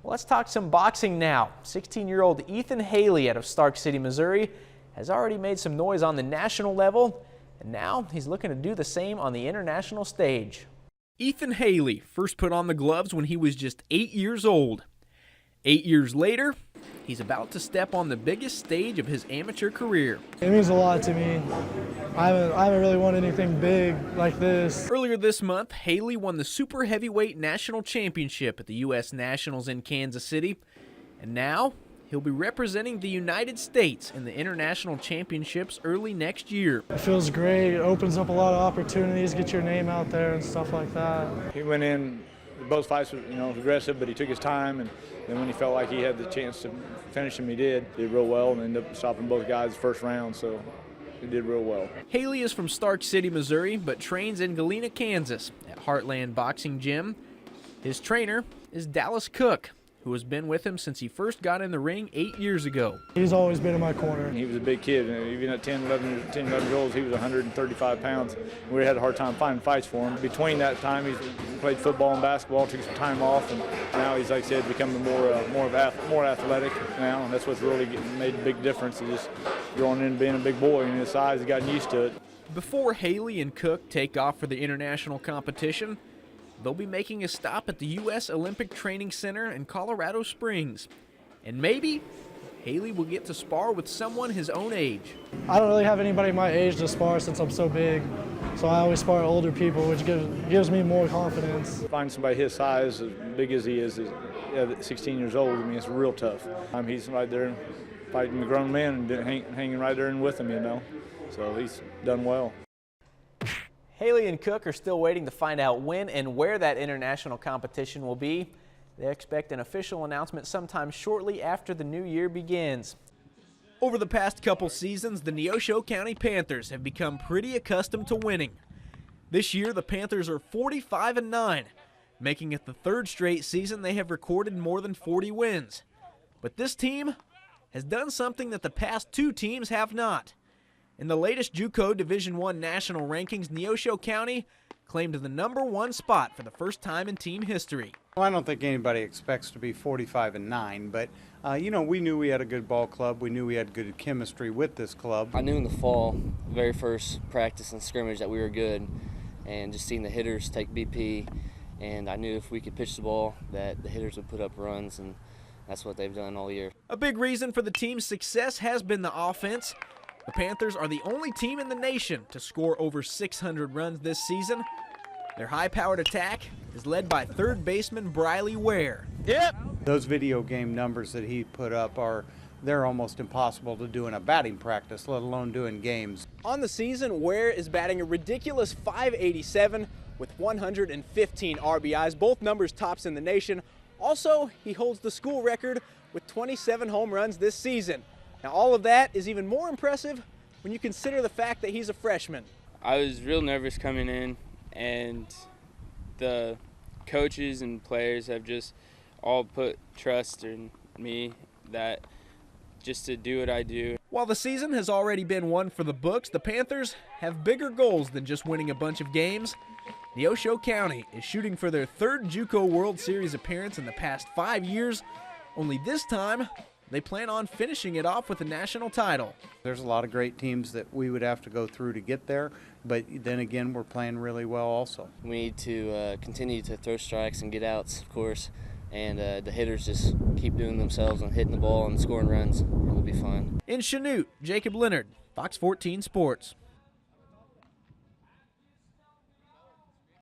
Well, let's talk some boxing now. 16-year-old Ethan Haley out of Stark City, Missouri has already made some noise on the national level, and now he's looking to do the same on the international stage. Ethan Haley first put on the gloves when he was just 8 years old. 8 years later, he's about to step on the biggest stage of his amateur career. It means a lot to me. I haven't really won anything big like this. Earlier this month, Haley won the Super Heavyweight National Championship at the U.S. Nationals in Kansas City, and now he'll be representing the United States in the International Championships early next year. It feels great. It opens up a lot of opportunities, get your name out there and stuff like that. He went in, both fights were, aggressive, but he took his time, and then when he felt like he had the chance to finish him, he did real well and ended up stopping both guys the first round, so he did real well. Haley is from Stark City, Missouri, but trains in Galena, Kansas at Heartland Boxing Gym. His trainer is Dallas Cook, who has been with him since he first got in the ring 8 years ago. He's always been in my corner. He was a big kid. Even at 10, 11 years old, he was 135 pounds. We had a hard time finding fights for him. Between that time, he's played football and basketball, took some time off, and now he's, like I said, becoming more athletic now, and that's what's really made a big difference. Is just growing in and being a big boy, and his size, he's gotten used to it. Before Haley and Cook take off for the international competition, they'll be making a stop at the U.S. Olympic Training Center in Colorado Springs. And maybe Haley will get to spar with someone his own age. I don't really have anybody my age to spar since I'm so big, so I always spar older people, which gives me more confidence. Find somebody his size, as big as he is 16 years old, I mean, it's real tough. He's right there fighting the grown men and hanging right there and with him, so he's done well. Haley and Cook are still waiting to find out when and where that international competition will be. They expect an official announcement sometime shortly after the new year begins. Over the past couple seasons, the Neosho County Panthers have become pretty accustomed to winning. This year, the Panthers are 45-9, making it the third straight season they have recorded more than 40 wins. But this team has done something that the past two teams have not. In the latest JUCO Division I national rankings, Neosho County claimed the #1 spot for the first time in team history. Well, I don't think anybody expects to be 45-9, but we knew we had a good ball club. We knew we had good chemistry with this club. I knew in the fall, the very first practice and scrimmage, that we were good, and just seeing the hitters take BP, and I knew if we could pitch the ball that the hitters would put up runs, and that's what they've done all year. A big reason for the team's success has been the offense. The Panthers are the only team in the nation to score over 600 runs this season. Their high-powered attack is led by third baseman Briley Ware. Yep. Those video game numbers that he put up they're almost impossible to do in a batting practice, let alone doing games. On the season, Ware is batting a ridiculous .587 with 115 RBIs, both numbers tops in the nation. Also, he holds the school record with 27 home runs this season. Now, all of that is even more impressive when you consider the fact that he's a freshman. I was real nervous coming in, and the coaches and players have just all put trust in me that just to do what I do. While the season has already been one for the books, the Panthers have bigger goals than just winning a bunch of games. Neosho County is shooting for their third JUCO World Series appearance in the past 5 years, only this time they plan on finishing it off with a national title. There's a lot of great teams that we would have to go through to get there, but then again, we're playing really well also. We need to continue to throw strikes and get outs, of course, and the hitters just keep doing themselves and hitting the ball and scoring runs, and we'll be fine. In Chanute, Jacob Lenard, Fox 14 Sports.